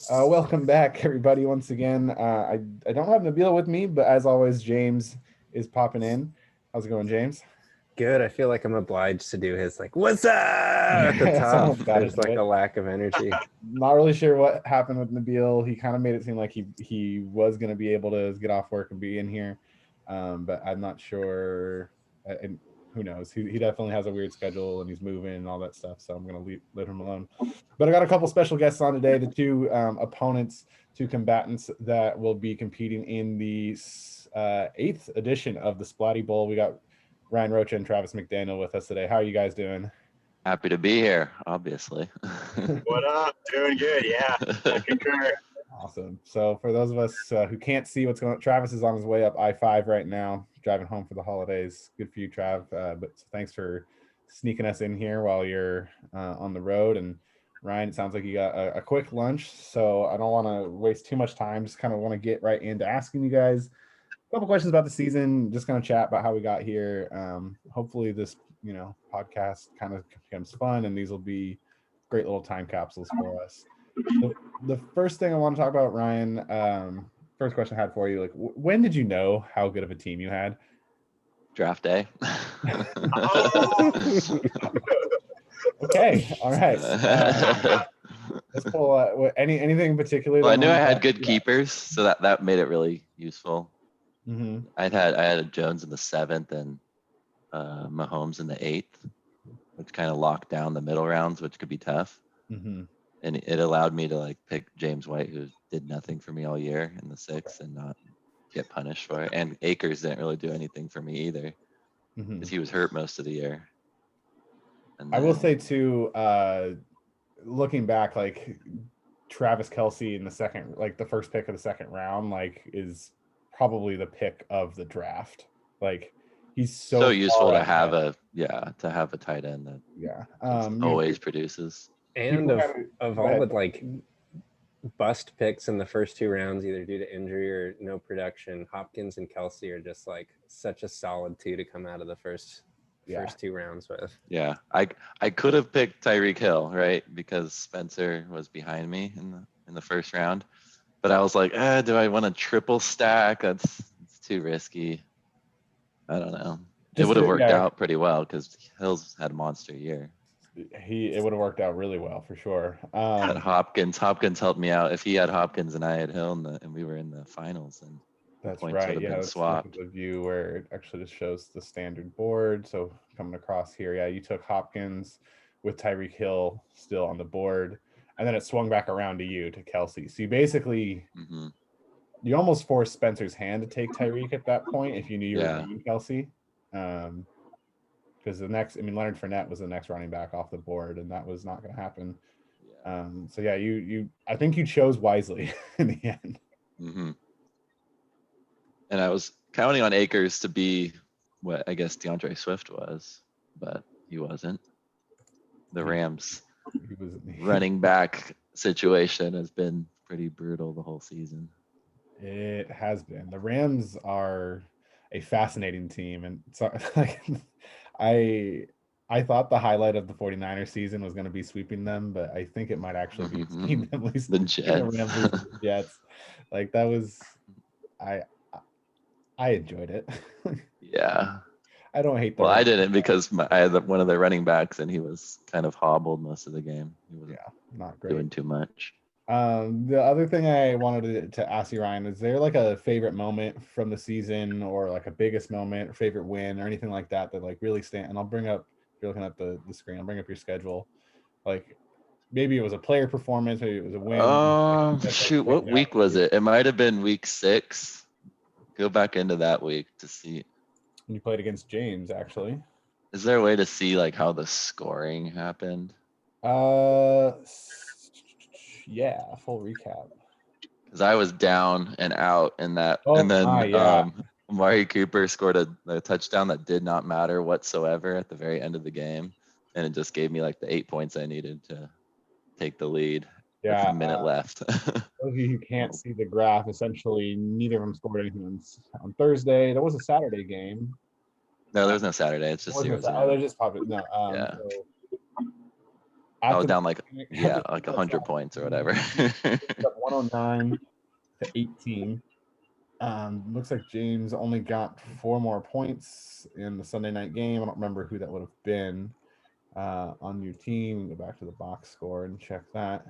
Welcome back, everybody, once again. I don't have Nabil with me, but as always, James is popping in. How's it going, James? Good. I feel like I'm obliged to do his like "What's up?" at the top. Someone's got to There's do like it. a lack of energy. Not really sure what happened with Nabil. He kind of made it seem like he was going to be able to get off work and be in here, but I'm not sure. And who knows? He definitely has a weird schedule and he's moving and all that stuff. So I'm going to leave him alone. But I got a couple special guests on today. The two opponents, two combatants that will be competing in the eighth edition of the Splatty Bowl. We got Ryan Rocha and Travis McDaniel with us today. How are you guys doing? Happy to be here, obviously. What up? Doing good, yeah. I concur. Awesome. So for those of us who can't see what's going on, Travis is on his way up I-5 right now, driving home for the holidays. Good for you, Trav. But thanks for sneaking us in here while you're on the road. And Ryan, it sounds like you got a quick lunch, so I don't want to waste too much time. Just kind of want to get right into asking you guys a couple questions about the season, just kind of chat about how we got here. Hopefully this, podcast kind of becomes fun, and these will be great little time capsules for us. The first thing I want to talk about, Ryan, first question I had for you, like when did you know how good of a team you had? Draft day. Oh. Okay, all right. Let's pull anything in particular. Well, I knew I had good keepers, so that made it really useful. Mm-hmm. I had a Jones in the 7th and Mahomes in the 8th, which kind of locked down the middle rounds, which could be tough. Mm-hmm. And it allowed me to like pick James White, who did nothing for me all year, in the 6th and not get punished for it. And Akers didn't really do anything for me either, because he was hurt most of the year. And I will say too, looking back, like Travis Kelce in the second, like the first pick of the second round, like is probably the pick of the draft. Like he's so useful to ahead. have a tight end that always produces. And of all the like bust picks in the first two rounds, either due to injury or no production, Hopkins and Kelce are just like such a solid two to come out of the first two rounds with. Yeah, I could have picked Tyreek Hill, right, because Spencer was behind me in the first round, but I was like, do I want a triple stack? It's too risky. I don't know. It would have worked out pretty well because Hill's had a monster year. It would have worked out really well for sure. But Hopkins helped me out. If he had Hopkins and I had Hill, and we were in the finals, and that's points right. would have Yeah, been that's swapped. the view where it actually just shows the standard board. So coming across here, yeah, you took Hopkins with Tyreek Hill still on the board, and then it swung back around to you to Kelce. So you basically you almost forced Spencer's hand to take Tyreek at that point if you knew you were going Kelce. Because Leonard Fournette was the next running back off the board, and that was not going to happen. So yeah, I think you chose wisely in the end. Mm-hmm. And I was counting on Akers to be what I guess DeAndre Swift was, but he wasn't. The Rams running back situation has been pretty brutal the whole season. It has been. The Rams are a fascinating team, and so like I thought the highlight of the 49ers season was going to be sweeping them, but I think it might actually be seeing them at least the Jets. The Jets. Like that was I enjoyed it. Yeah. I don't hate that. Well, I didn't because I had one of their running backs and he was kind of hobbled most of the game. He wasn't not great. Doing too much. The other thing I wanted to ask you, Ryan, is there like a favorite moment from the season or like a biggest moment or favorite win or anything like that like really stand? And I'll bring up, if you're looking at the screen, I'll bring up your schedule. Like maybe it was a player performance, maybe it was a win. Shoot, what week was it? It might have been week 6. Go back into that week to see. You played against James, actually. Is there a way to see like how the scoring happened? Yeah, full recap. Because I was down and out in that, and then Amari Cooper scored a touchdown that did not matter whatsoever at the very end of the game, and it just gave me like the 8 points I needed to take the lead. Yeah, with a minute left. Those of you who can't see the graph, essentially neither of them scored anything on Thursday. There was a Saturday game. No, there's no Saturday. It's just they're just popping. No. I was down like, at yeah, the like end of 100 the points or whatever. it's up 109 to 18. Looks like James only got 4 more points in the Sunday night game. I don't remember who that would have been on your team. Go back to the box score and check that.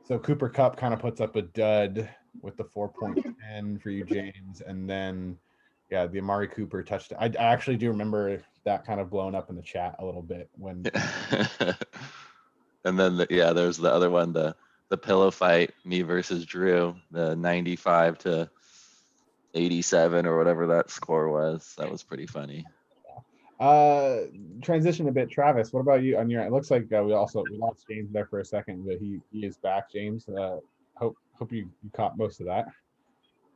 So Cooper Kupp kind of puts up a dud with the 4.10 for you, James. And then, yeah, the Amari Cooper touchdown. I actually do remember that kind of blowing up in the chat a little bit when. And then, there's the other one, the pillow fight, me versus Drew, the 95 to 87 or whatever that score was. That was pretty funny. Transition a bit, Travis. What about you on your? It looks like we lost James there for a second, but he is back. James, hope you caught most of that.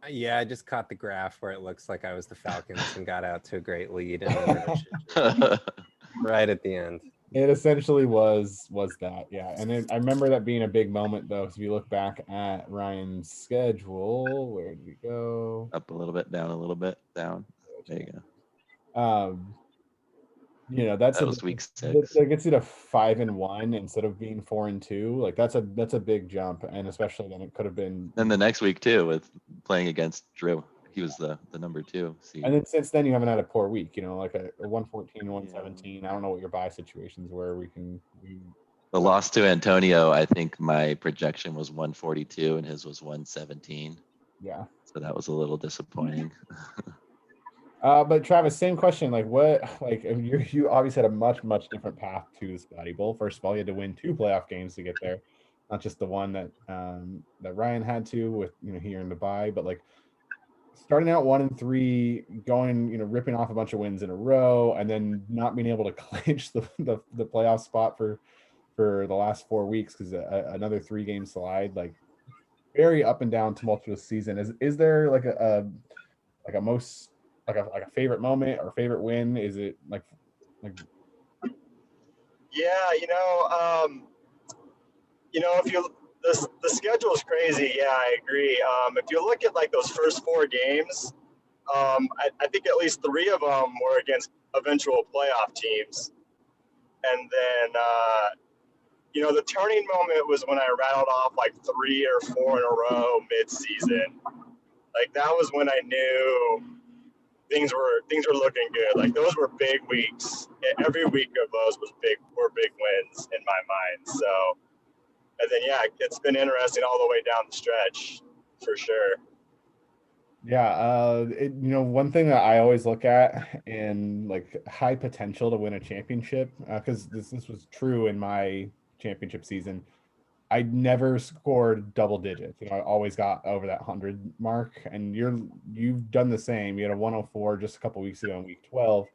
Yeah, I just caught the graph where it looks like I was the Falcons and got out to a great lead, and then there was right at the end. It essentially was that, yeah. And I remember that being a big moment, though. If you look back at Ryan's schedule, where did we go? Up a little bit, down a little bit, down. There you go. That was week 6. That gets you to 5-1 instead of being 4-2. Like that's a big jump, and especially then it could have been. Then the next week too, with playing against Drew, he was the number 2 seed. And then since then you haven't had a poor week. Like a 114, 117. I don't know what your bye situations were. The loss to Antonio, I think my projection was 142 and his was 117. Yeah. So that was a little disappointing. But Travis, same question. You obviously had a much different path to the Splatty Bowl. First of all, you had to win 2 playoff games to get there, not just the one that Ryan had to with here in the bye. But like starting out 1-3, going ripping off a bunch of wins in a row, and then not being able to clinch the playoff spot for the last 4 weeks because another 3-game slide. Like very up and down, tumultuous season. Is there like a most like a favorite moment or favorite win? Is it like Yeah, if you the schedule is crazy. Yeah, I agree. If you look at like those first 4 games, I think at least 3 of them were against eventual playoff teams, and then the turning moment was when I rattled off like 3 or 4 in a row mid-season. Like that was when I knew things were looking good. Like those were big weeks. Every week of those were big wins in my mind. So, and then it's been interesting all the way down the stretch for sure. Yeah, one thing that I always look at in like high potential to win a championship, because this was true in my championship season. I never scored double digits. I always got over that 100 mark, and you've done the same. You had a 104 just a couple weeks ago in week 12,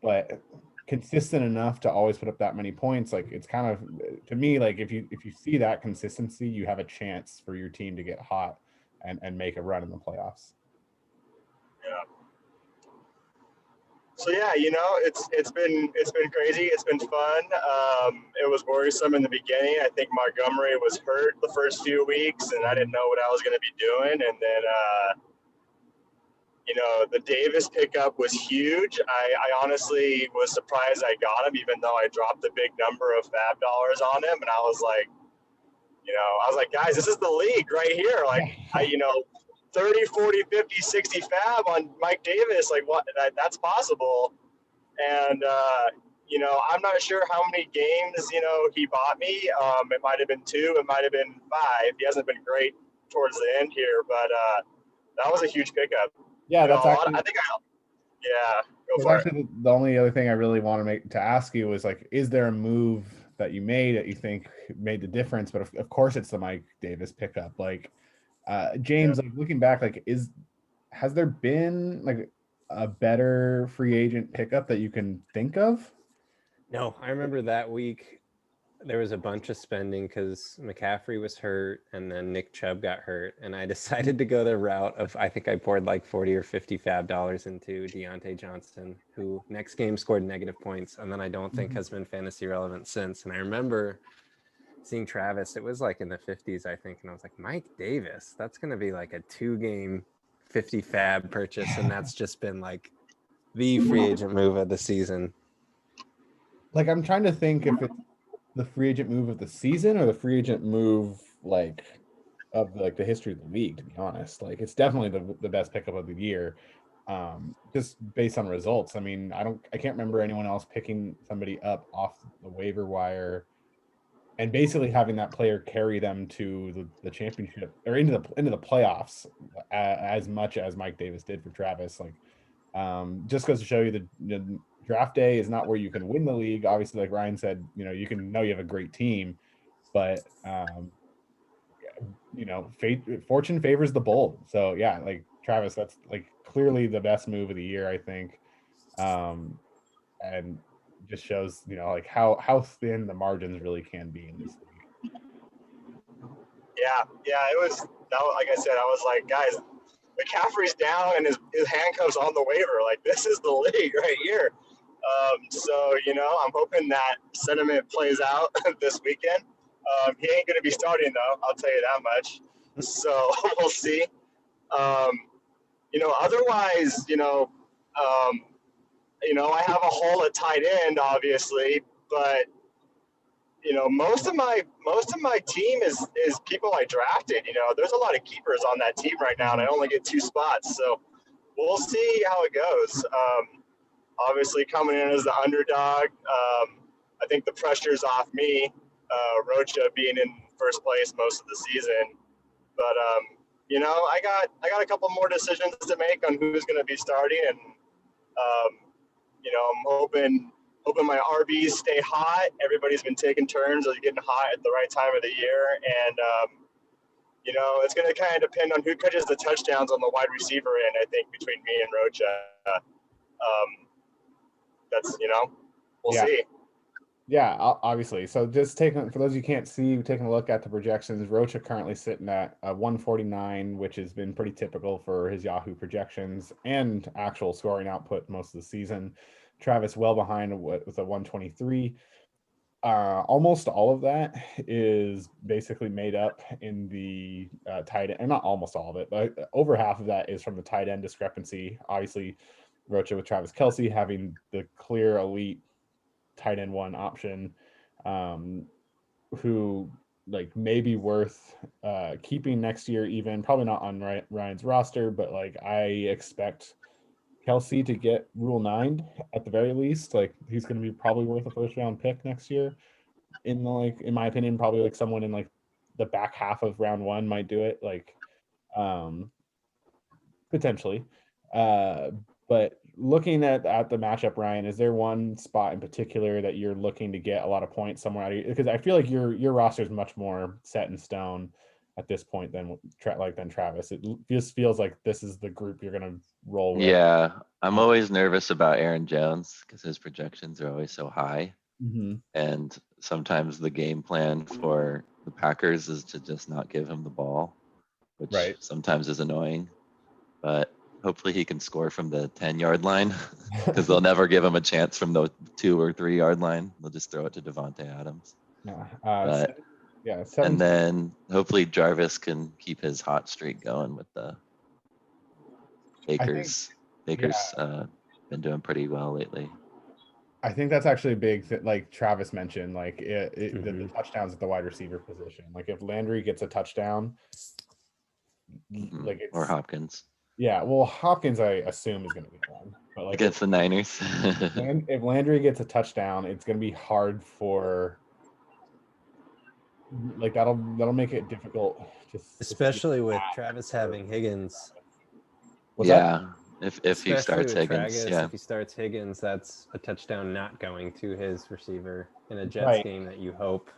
but consistent enough to always put up that many points. Like it's kind of, to me, like if you see that consistency, you have a chance for your team to get hot and make a run in the playoffs. Yeah. So it's been crazy. It's been fun. It was worrisome in the beginning. I think Montgomery was hurt the first few weeks, and I didn't know what I was going to be doing. And then, the Davis pickup was huge. I honestly was surprised I got him, even though I dropped a big number of fab dollars on him. And I was like, guys, this is the league right here. Like, 30, 40, 50, 60 fab on Mike Davis. Like what? That's possible. And, I'm not sure how many games, he bought me. It might've been 2, it might've been 5. He hasn't been great towards the end here, but, that was a huge pickup. Yeah. That's actually, go for it. The only other thing I really want to ask you is like, is there a move that you made that you think made the difference? But of course it's the Mike Davis pickup. Like, James, like looking back, like has there been like a better free agent pickup that you can think of? No, I remember that week there was a bunch of spending because McCaffrey was hurt and then Nick Chubb got hurt, and I decided to go the route of, I think I poured like 40 or 50 fab dollars into Deontay Johnson, who next game scored negative points and then I don't think has been fantasy relevant since. And I remember seeing Travis, it was like in the 50s, I think. And I was like, Mike Davis, that's going to be like a 2-game 50 fab purchase. And that's just been like the free agent move of the season. Like, I'm trying to think if it's the free agent move of the season or the free agent move like of like the history of the league, to be honest. Like it's definitely the best pickup of the year. Just based on results. I mean, I can't remember anyone else picking somebody up off the waiver wire and basically having that player carry them to the championship or into the playoffs as much as Mike Davis did for Travis. Like, just goes to show you the draft day is not where you can win the league. Obviously, like Ryan said, you can know you have a great team, but fortune favors the bold. So yeah, like Travis, that's like clearly the best move of the year, I think. And just shows, like how thin the margins really can be in this league. Yeah, it was. No, like I said, I was like, guys, McCaffrey's down and his handcuffs on the waiver. Like this is the league right here. So I'm hoping that sentiment plays out this weekend. He ain't going to be starting though. I'll tell you that much. So we'll see. Otherwise, I have a hole at tight end, obviously, but most of my team is people I drafted. There's a lot of keepers on that team right now, and I only get 2 spots, so we'll see how it goes. Obviously, coming in as the underdog, I think the pressure's off me. Rocha being in first place most of the season, but I got a couple more decisions to make on who's going to be starting, and I'm hoping my RBs stay hot. Everybody's been taking turns of getting hot at the right time of the year, and it's going to kind of depend on who catches the touchdowns on the wide receiver end. I think between me and Rocha, that's we'll see. Yeah, obviously. So just for those of you can't see, taking a look at the projections, Rocha currently sitting at 149, which has been pretty typical for his Yahoo projections and actual scoring output most of the season. Travis well behind with a 123. Almost all of that is basically made up in the tight end, and not almost all of it, but over half of that is from the tight end discrepancy. Obviously, Rocha with Travis Kelce having the clear elite tight end 1 option, who like may be worth keeping next year, even probably not on Ryan's roster, but like I expect Kelce to get Rule 9 at the very least. Like he's going to be probably worth a first round pick next year. In my opinion, probably like someone in like the back half of round 1 might do it. Like, potentially. But looking at the matchup, Ryan, is there one spot in particular that you're looking to get a lot of points somewhere out of? Because I feel like your roster is much more set in stone at this point than Travis. It just feels like this is the group you're going to roll with. Yeah, I'm always nervous about Aaron Jones because his projections are always so high. Mm-hmm. And sometimes the game plan for the Packers is to just not give him the ball, which sometimes is annoying. But hopefully he can score from the 10-yard line because they'll never give him a chance from the 2 or 3 yard line. They'll just throw it to Devontae Adams. And then hopefully Jarvis can keep his hot streak going with the Baker's been doing pretty well lately. I think that's actually a big thing, like Travis mentioned, like the touchdowns at the wide receiver position. Like if Landry gets a touchdown, or Hopkins. Yeah, well, Hopkins I assume is going to be one, but like against the Niners. if Landry gets a touchdown, it's going to be hard for like that'll make it difficult, especially with Travis having Higgins. What's that? If he starts Higgins, If he starts Higgins, that's a touchdown not going to his receiver in a Jets game that you hope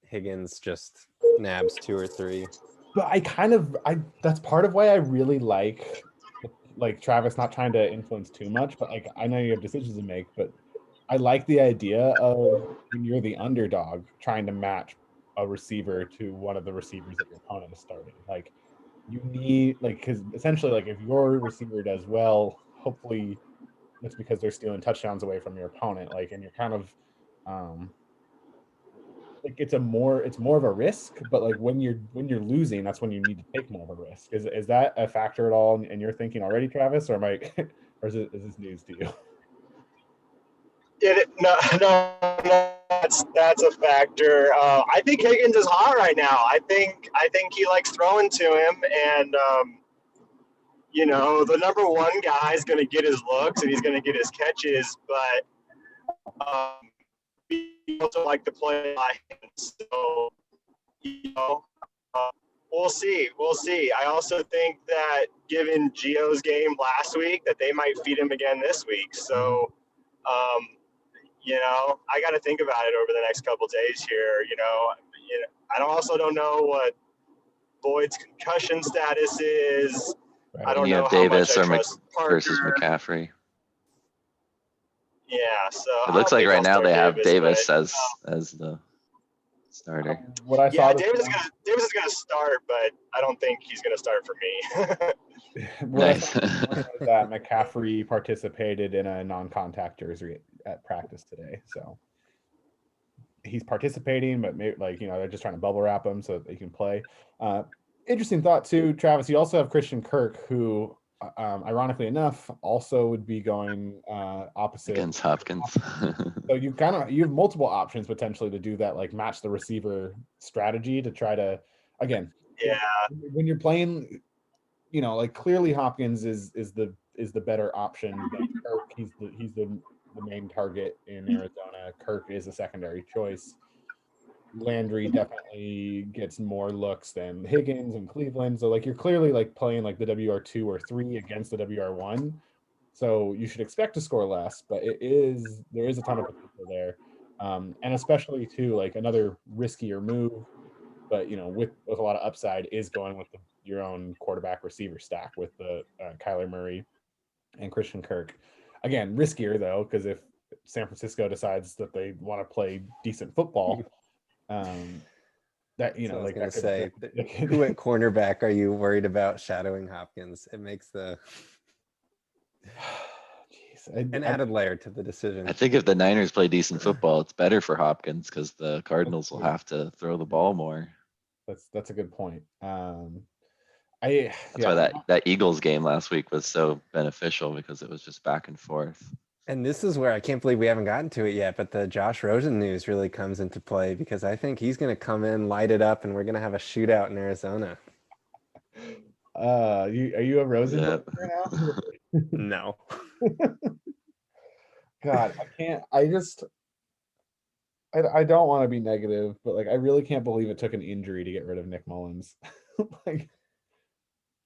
Higgins just nabs 2 or 3. But that's part of why I really like Travis not trying to influence too much, but like I know you have decisions to make, but I like the idea of when you're the underdog trying to match a receiver to one of the receivers that your opponent is starting. Like you need because essentially like if your receiver does well, hopefully it's because they're stealing touchdowns away from your opponent. Like and you're kind of like it's more of a risk, but like when you're losing, that's when you need to take more of a risk. Is that a factor at all in your thinking already, Travis, or or is this news to you? No, that's a factor. I think Higgins is hot right now. I think he likes throwing to him, and the number one guy is going to get his looks and he's going to get his catches, but we also like to play by him. So, we'll see. We'll see. I also think that given Gio's game last week, that they might feed him again this week. So, I got to think about it over the next couple of days here. I also don't know what Boyd's concussion status is. Right. I don't You know have how Davis much I or trust Parker. versus McCaffrey. Yeah, so It looks like right now they have Davis but, as the starter. What I saw. Davis is gonna start, but I don't think he's gonna start for me. Nice. That McCaffrey participated in a non-contact jersey at practice today, so he's participating, but maybe they're just trying to bubble wrap him so that they can play. Interesting thought too, Travis. You also have Christian Kirk, who, ironically enough, also would be going opposite Against Hopkins. So you have multiple options potentially to do that, like match the receiver strategy to try to, again, Yeah. when you're playing, clearly Hopkins is the better option than Kirk. He's the main target in Arizona. Kirk is a secondary choice. Landry definitely gets more looks than Higgins and Cleveland. So you're clearly playing the WR2 or 3 against the WR1. So you should expect to score less, but there is a ton of potential there. And especially too, another riskier move, but with a lot of upside is going with your own quarterback receiver stack with the Kyler Murray and Christian Kirk. Again, riskier though, because if San Francisco decides that they want to play decent football, that I was going to say, who at cornerback are you worried about shadowing Hopkins? It makes the an added layer to the decision. I think if the Niners play decent football, it's better for Hopkins because the Cardinals will have to throw the ball more. That's a good point. That's why that Eagles game last week was so beneficial, because it was just back and forth. And this is where I can't believe we haven't gotten to it yet, but the Josh Rosen news really comes into play, because I think he's going to come in, light it up, and we're going to have a shootout in Arizona. Are you a Rosen player now? No. God, I can't. I don't want to be negative, but I really can't believe it took an injury to get rid of Nick Mullins.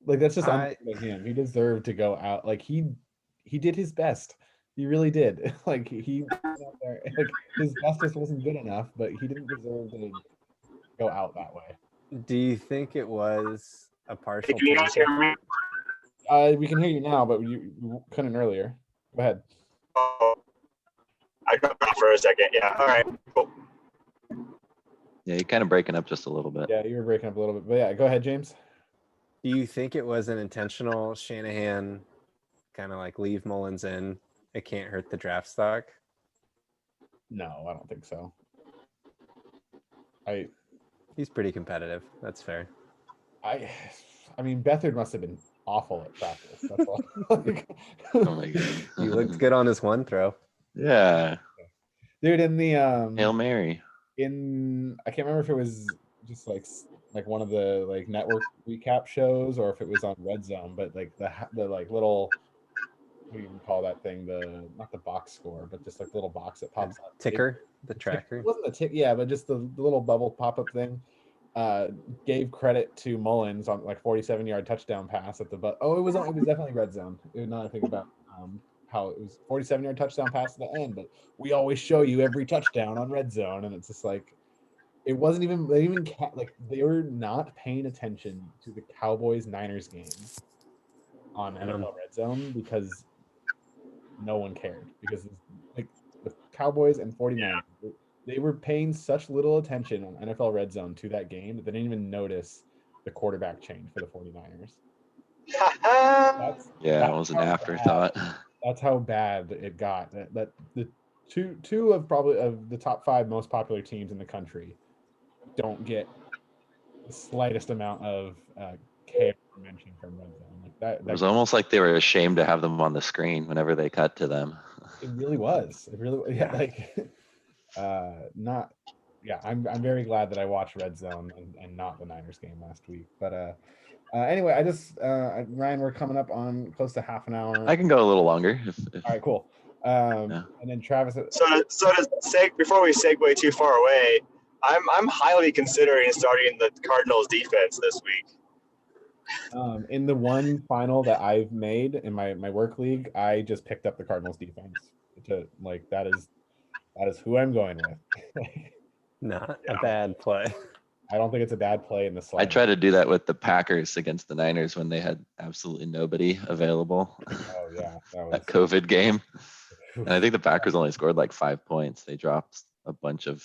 That's just unfair to him. He deserved to go out. He did his best. He really did. He went out there, his best just wasn't good enough, but he didn't deserve to go out that way. Do you think it was a partial? Can you guys hear me? We can hear you now, but you couldn't earlier. Go ahead. Oh, I got off for a second. Yeah. All right. Cool. Yeah, you're kind of breaking up just a little bit. Yeah, you were breaking up a little bit, but yeah, go ahead, James. Do you think it was an intentional Shanahan kind of leave Mullins in? It can't hurt the draft stock? No, I don't think so. He's pretty competitive. That's fair. I mean, Beathard must have been awful at practice. That's all. Oh my god. He looked good on his one throw. Yeah. Dude, in the Hail Mary. I can't remember if it was just like one of the network recap shows or if it was on Red Zone, but the little, what do you even call that thing? Not the box score, but just the little box that pops up. Ticker, the tracker. It wasn't a tick, yeah, but just the little bubble pop-up thing. Gave credit to Mullins on 47-yard touchdown pass at the it was definitely Red Zone. It was not a thing about how it was 47-yard touchdown pass at the end, but we always show you every touchdown on Red Zone, and it's just it wasn't even they were not paying attention to the Cowboys-Niners game on NFL Red Zone because no one cared, because the Cowboys and 49ers, they were paying such little attention on NFL Red Zone to that game that they didn't even notice the quarterback change for the 49ers. It was an afterthought. That's how bad it got. That the two of the top 5 most popular teams in the country don't get the slightest amount of care mention from red zone. Like that, It was almost like they were ashamed to have them on the screen whenever they cut to them. it really was. It really, yeah, like, not, yeah. I'm very glad that I watched red zone and not the Niners game last week. But anyway, Ryan, we're coming up on close to half an hour. I can go a little longer. All right, cool. Yeah. And then Travis. Before we segue too far away, I'm highly considering starting the Cardinals defense this week. In the one final that I've made in my work league, I just picked up the Cardinals defense to like that is who I'm going with. Not a bad play. I don't think it's a bad play in the slide. I tried to do that with the Packers against the Niners when they had absolutely nobody available. Oh yeah, that COVID game. And I think the Packers only scored like 5 points. They dropped a bunch of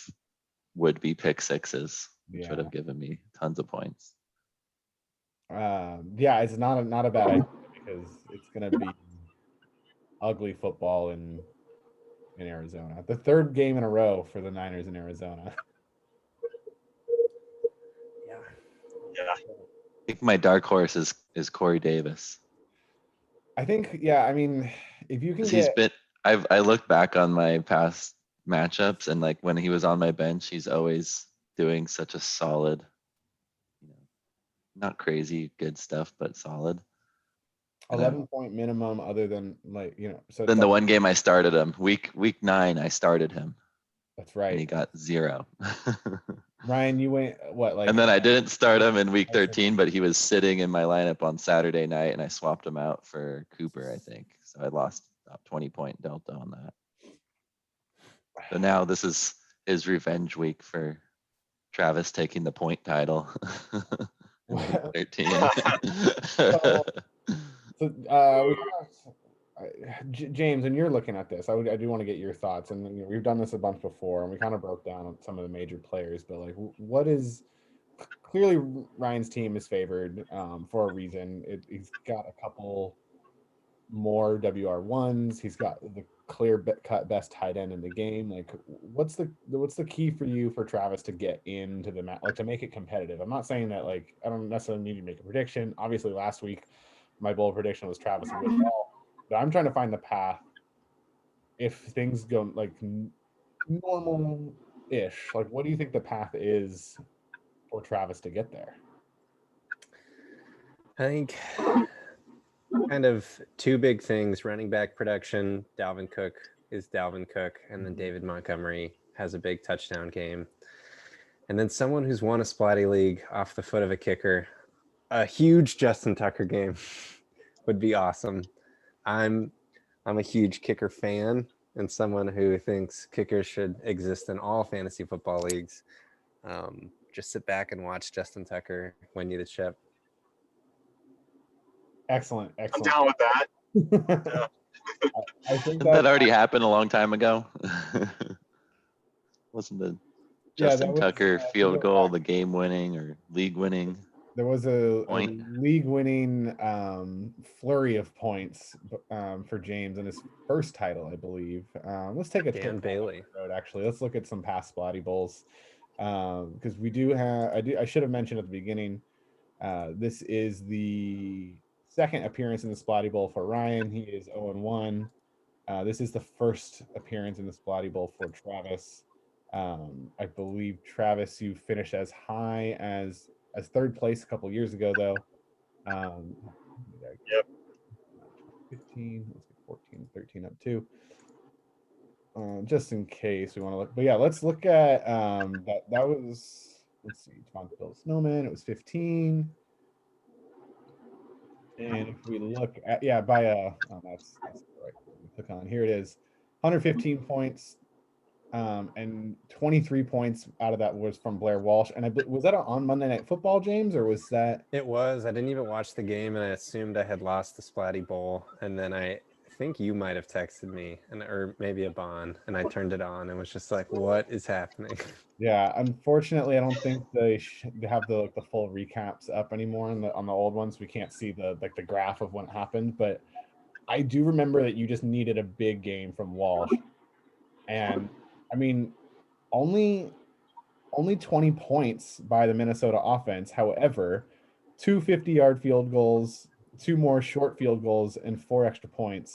would-be pick sixes, which would have given me tons of points. Yeah, it's not a bad idea because it's gonna be ugly football in Arizona. The third game in a row for the Niners in Arizona. Yeah. I think my dark horse is Corey Davis. I think, yeah, I mean, if you can He's been I look back on my past matchups and like when he was on my bench, he's always doing such a solid, not crazy good stuff, but solid. 11-point minimum other than like, so then the one game I started him, week 9, I started him. That's right. And he got 0. Ryan, you went what like? And then I didn't start him in week 13, but he was sitting in my lineup on Saturday night and I swapped him out for Cooper, I think. So I lost about 20-point delta on that. So now this is his revenge week for Travis taking the point title. 13. James, and you're looking at this, I do want to get your thoughts. And we've done this a bunch before, and we kind of broke down some of the major players. But like, what is clearly Ryan's team is favored for a reason. He's got a couple more WR1s. He's got the clear cut best tight end in the game. Like, what's the key for you for Travis to get into the match, like to make it competitive? I'm not saying that like I don't necessarily need to make a prediction. Obviously, last week my bold prediction was Travis would win all, but I'm trying to find the path if things go like normal-ish. Like, what do you think the path is for Travis to get there? I think kind of two big things: running back production. Dalvin Cook is Dalvin Cook, and then David Montgomery has a big touchdown game. And then someone who's won a Splatty League off the foot of a kicker. A huge Justin Tucker game would be awesome. I'm a huge kicker fan and someone who thinks kickers should exist in all fantasy football leagues. Just sit back and watch Justin Tucker win you the chip. Excellent. I'm down with that. I think that already happened a long time ago. Wasn't the Justin Tucker field goal the game winning or league winning? There was a league winning flurry of points for James in his first title, I believe. Let's take a Dan Bailey road. Actually, let's look at some past Splatty Bowls because we do have. I should have mentioned at the beginning. This is the second appearance in the Splatty Bowl for Ryan. He is 0-1. This is the first appearance in the Splatty Bowl for Travis. I believe Travis, you finished as high as third place a couple years ago, though. Yep. 15, let's get 14, 13 up too. Just in case we want to look. But yeah, let's look at that was, let's see, Devonta Bill Snowman, it was 15. And if we look at, that's right. Click on, here it is, 115 points. And 23 points out of that was from Blair Walsh. And was that on Monday Night Football, James, or was that? It was. I didn't even watch the game, and I assumed I had lost the Splatty Bowl. And then I think you might have texted me, or maybe a Bond, and I turned it on and was just like, "What is happening?" Yeah, unfortunately, I don't think they have the full recaps up anymore on the old ones. We can't see the graph of what happened, but I do remember that you just needed a big game from Walsh, and I mean, only 20 points by the Minnesota offense. However, 2 50-yard field goals, 2 more short field goals, and 4 extra points.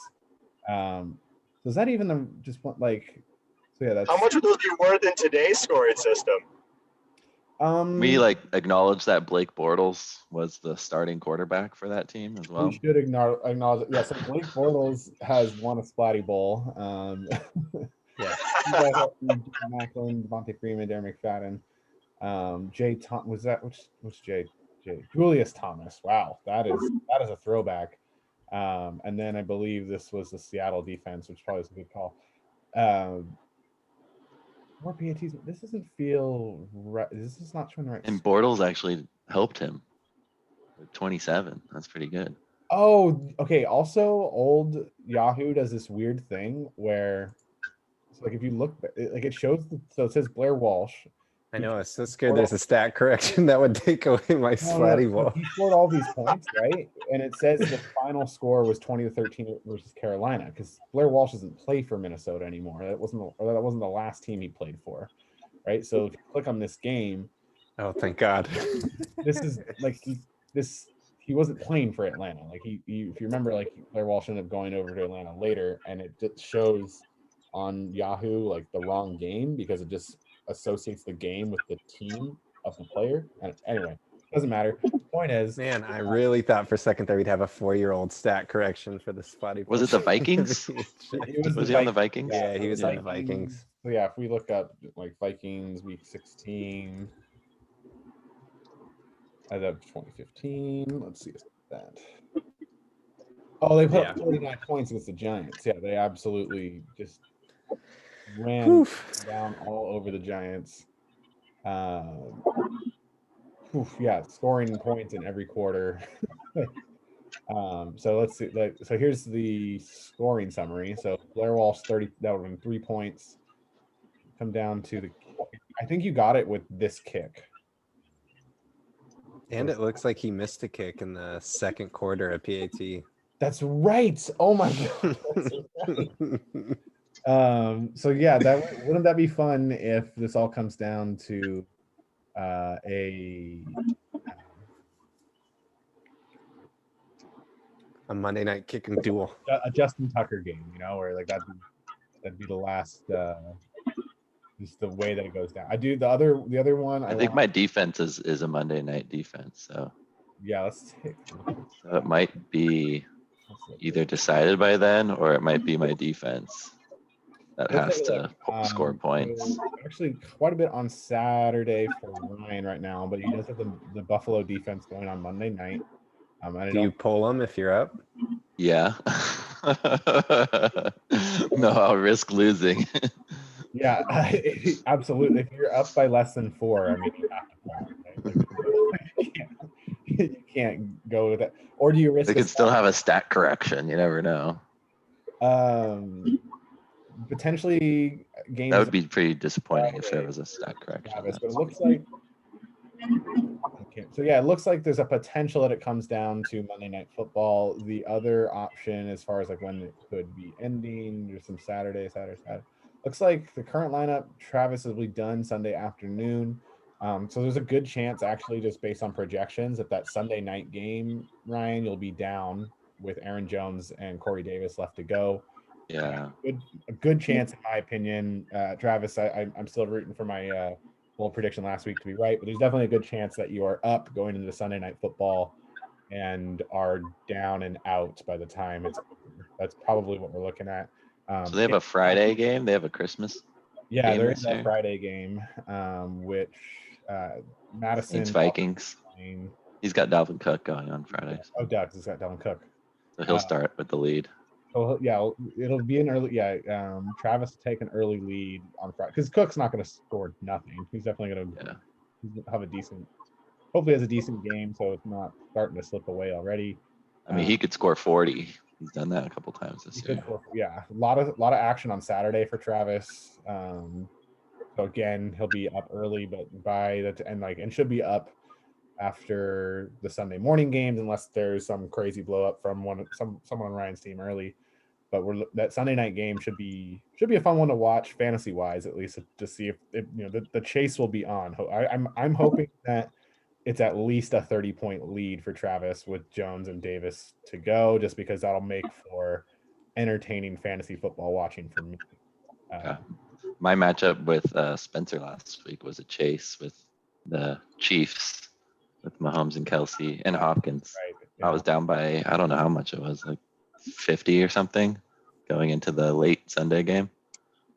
Is that even just like? So yeah, that's How much would those be worth in today's scoring system? We like acknowledge that Blake Bortles was the starting quarterback for that team as well. We should acknowledge it. Yeah, so Blake Bortles has won a Splatty Bowl. Yeah. Macklin, Devontae Freeman, Darren McFadden, Jay Tom was that which Jay Julius Thomas. Wow, that is a throwback. And then I believe this was the Seattle defense, which probably is a good call. More PATs. This doesn't feel right. This is not showing the right. And Bortles actually helped him with 27. That's pretty good. Oh, okay. Also, old Yahoo does this weird thing where, so like if you look, like it shows, so it says Blair Walsh. I know, I was so scared there's a stat correction that would take away my Splatty Bowl. He scored all these points, right? And it says the final score was 20-13 versus Carolina, because Blair Walsh doesn't play for Minnesota anymore. That wasn't the last team he played for, right? So if you click on this game, oh, thank God. This is like he wasn't playing for Atlanta. Like he if you remember, like Blair Walsh ended up going over to Atlanta later, and it just shows on Yahoo like the wrong game because it just associates the game with the team of the player. And anyway, doesn't matter. The point is, man, I really thought for a second that we'd have a 4-year-old stat correction for the Splatty Bowl. Was it the Vikings? Was he on the Vikings? Yeah, he was on the Vikings. So yeah, if we look up like Vikings week 16 as of 2015, let's see that. Oh, they put up 49 points against the Giants. Yeah, they absolutely just ran down all over the Giants. Yeah, scoring points in every quarter. So let's see. So here's the scoring summary. So Blair Walsh 30. That would have been 3 points. Come down to the. I think you got it with this kick. And it looks like he missed a kick in the second quarter of PAT. That's right. Oh my God. That's right. So yeah, wouldn't that be fun if this all comes down to a Monday night kicking duel, a Justin Tucker game, where like that'd be the last. Just the way that it goes down. I do the other one. I think my defense is a Monday night defense. So yeah, let's take. So it might be either decided by then, or it might be my defense that has to score points. So actually, quite a bit on Saturday for Ryan right now, but he does have the Buffalo defense going on Monday night. Do you pull him if you're up? Yeah. No, I'll risk losing. Yeah, absolutely. If you're up by less than 4, I mean, you have to pull, right? You can't go with it. Or do you risk? They could still have a stat correction. You never know. Potentially games. That would be pretty disappointing if there was a stat correction. But it looks like. Okay, so yeah, it looks like there's a potential that it comes down to Monday Night Football. The other option, as far as like when it could be ending, there's some Saturday. Looks like the current lineup, Travis will be done Sunday afternoon. So there's a good chance, actually, just based on projections, that Sunday night game, Ryan, you'll be down with Aaron Jones and Corey Davis left to go. Yeah. A good chance, in my opinion. Travis, I'm still rooting for my bold prediction last week to be right, but there's definitely a good chance that you are up going into Sunday Night Football and are down and out by the time it's over. That's probably what we're looking at. So they have a Friday game. They have a Christmas. Yeah, there is a Friday game, which Madison Vikings. He's got Dalvin Cook going on Fridays. Oh, Doug has got Dalvin Cook. So he'll start with the lead. So yeah, it'll be an early. Yeah, Travis will take an early lead on Friday because Cook's not going to score nothing. He's definitely going to have hopefully has a decent game, so it's not starting to slip away already. I mean, he could score 40. He's done that a couple times this year. Yeah, a lot of action on Saturday for Travis. So again, he'll be up early, but and should be up after the Sunday morning games, unless there's some crazy blow up from someone on Ryan's team early. But that Sunday night game should be a fun one to watch, fantasy wise, at least, to see if the chase will be on. I'm hoping that it's at least a 30-point lead for Travis with Jones and Davis to go, just because that'll make for entertaining fantasy football watching for me. My matchup with Spencer last week was a chase with the Chiefs with Mahomes and Kelsey and Hopkins. Right. Yeah. I was down by, I don't know how much it was, like 50 or something going into the late Sunday game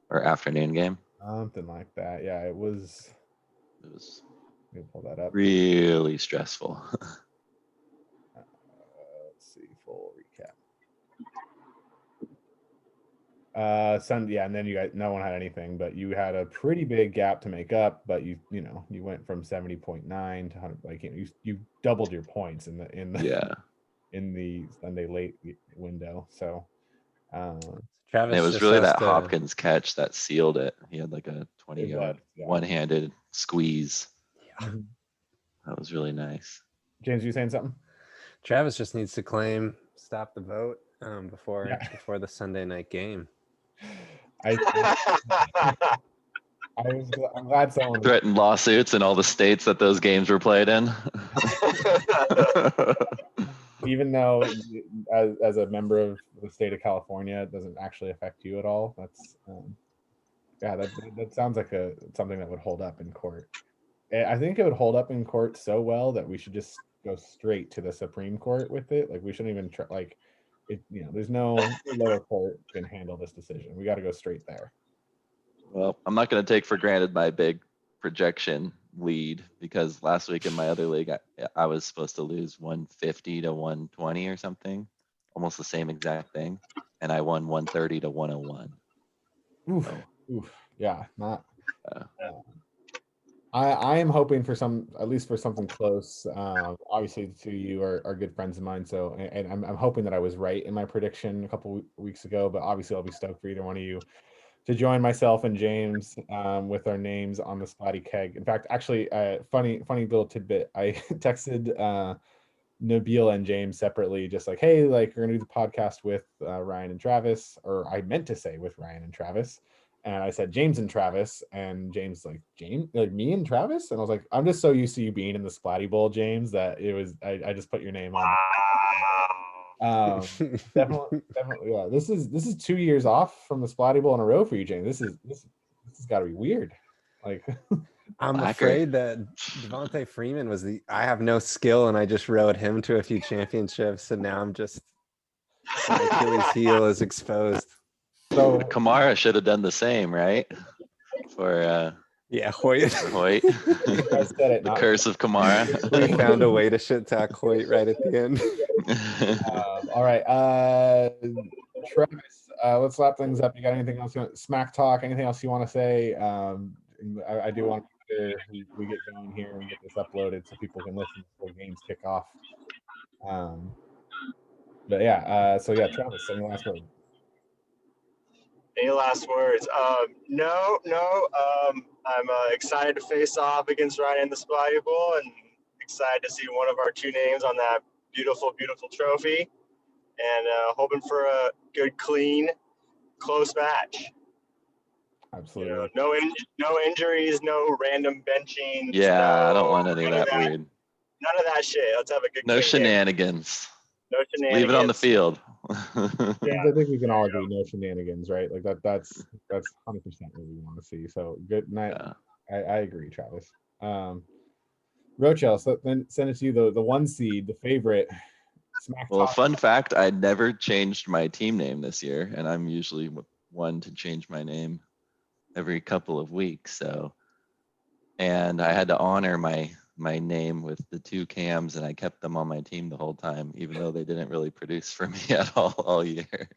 or afternoon game. Something like that. Yeah, it was. It was Let me pull that up. really stressful. Let's see, full recap. Sunday, yeah, and then you guys, no one had anything, but you had a pretty big gap to make up. But you went from 70.9 to 100. Like you doubled your points in the Yeah. in the Sunday late window. So Travis it was just really has that to- Hopkins catch that sealed it. He had like a 20-yard yeah. one-handed squeeze. Yeah. That was really nice. James, you saying something? Travis just needs to claim stop the vote before the Sunday night game. I'm glad someone Threatened lawsuits in all the states that those games were played in. even though as a member of the state of California, it doesn't actually affect you at all. That's that sounds like something that would hold up in court. I think it would hold up in court so well that we should just go straight to the Supreme Court with it. Like we shouldn't even try. Like it, there's no lower court can handle this decision. We got to go straight there. Well, I'm not going to take for granted my big projection lead, because last week in my other league, I was supposed to lose 150 to 120 or something, almost the same exact thing, and I won 130 to 101. Oof. Yeah, not. I am hoping for at least for something close. Obviously, the two of you are good friends of mine, so and I'm hoping that I was right in my prediction a couple weeks ago. But obviously, I'll be stoked for either one of you to join myself and James with our names on the Splatty Keg. In fact, actually, funny little tidbit. I texted Nabil and James separately, just like, hey, like we're gonna do the podcast with Ryan and Travis, or I meant to say with Ryan and Travis. And I said James and Travis, and James like, James, like me and Travis, and I was like, I'm just so used to you being in the Splatty Bowl, James, that it was I just put your name on. Definitely, yeah. This is 2 years off from the Splatty Bowl in a row for you, James. This has got to be weird. Like, I'm afraid that Devontae Freeman was I have no skill, and I just rode him to a few championships, and now I'm just my Achilles heel is exposed. So Kamara should have done the same, right? For Hoyt. Hoyt. I said it. The curse of Kamara. We found a way to shit talk Hoyt right at the end. All right, Travis. Let's wrap things up. You got anything else? Smack talk? Anything else you want to say? I do want to we get going here and get this uploaded so people can listen before games kick off. But yeah, Travis, any last word? Any last words? No. I'm excited to face off against Ryan in the Splatty Bowl, and excited to see one of our two names on that beautiful, beautiful trophy, and hoping for a good, clean, close match. Absolutely. No injuries, no random benching. Yeah, I don't want any of that weird. None of that shit. Let's have a good. No shenanigans. No shenanigans. Leave it on the field. Yeah, I think we can all agree, no shenanigans, right? Like that's 100% what we want to see. So good night. Yeah. I agree, Travis. Rochelle, so then send it to you, the one seed, the favorite. Well, fun fact, I never changed my team name this year, and I'm usually one to change my name every couple of weeks. So, and I had to honor my name with the two Cams, and I kept them on my team the whole time, even though they didn't really produce for me at all year.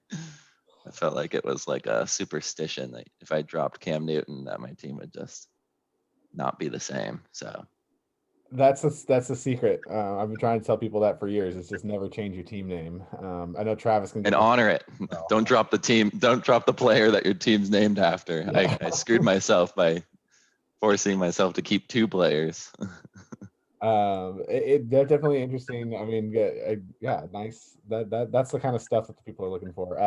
I felt like it was like a superstition that if I dropped Cam Newton, that my team would just not be the same. So that's a secret. I've been trying to tell people that for years. It's just never change your team name. I know Travis can honor it. Don't drop the team. Don't drop the player that your team's named after. Yeah. I screwed myself by forcing myself to keep two players. They're definitely interesting. I mean, yeah, nice. That's the kind of stuff that the people are looking for.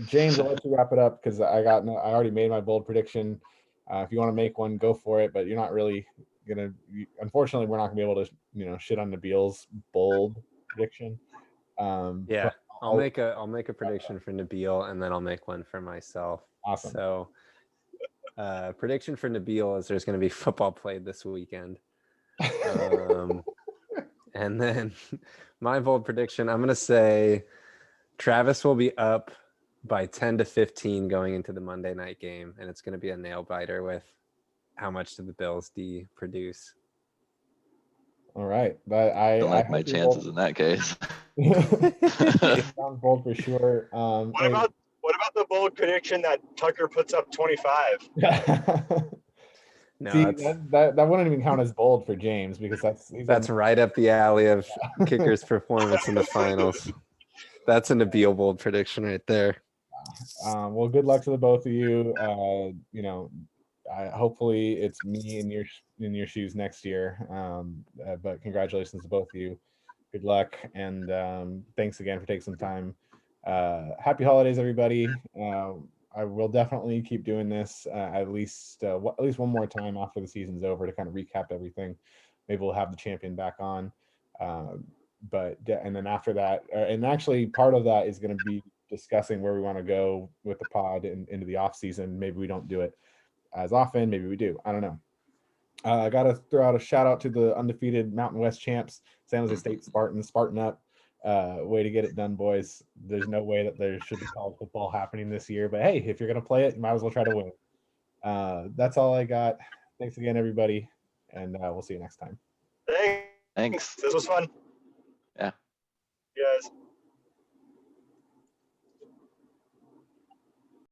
James, I'll let you wrap it up because I already made my bold prediction. If you want to make one, go for it. But you're not really unfortunately, we're not gonna be able to, shit on Nabil's bold prediction. Yeah, but I'll make a prediction for Nabil, and then I'll make one for myself. Awesome. So, prediction for Nabil is there's going to be football played this weekend. And then my bold prediction, I'm going to say Travis will be up by 10-15 going into the Monday night game, and it's going to be a nail biter with how much did the Bills D produce. All right, but I don't like my hope you're chances bold. in that case. Sounds bold for sure. What about the bold prediction that Tucker puts up 25? No, See, that wouldn't even count as bold for James because that's right up the alley of kicker's performance in the finals. That's a Nabil bold prediction right there. Well, good luck to the both of you. Hopefully it's me in your shoes next year. But congratulations to both of you. Good luck, and thanks again for taking some time. Happy holidays, everybody. I will definitely keep doing this at least one more time after the season's over to kind of recap everything. Maybe we'll have the champion back on. And then after that, and actually part of that is going to be discussing where we want to go with the pod into the off season. Maybe we don't do it as often. Maybe we do. I don't know. I got to throw out a shout out to the undefeated Mountain West champs, San Jose State Spartans. Spartan up. Way to get it done, boys. There's no way that there should be college football happening this year, but hey, if you're going to play it, you might as well try to win. That's all I got. Thanks again, everybody, and we'll see you next time. Thanks. This was fun. Yeah. You guys.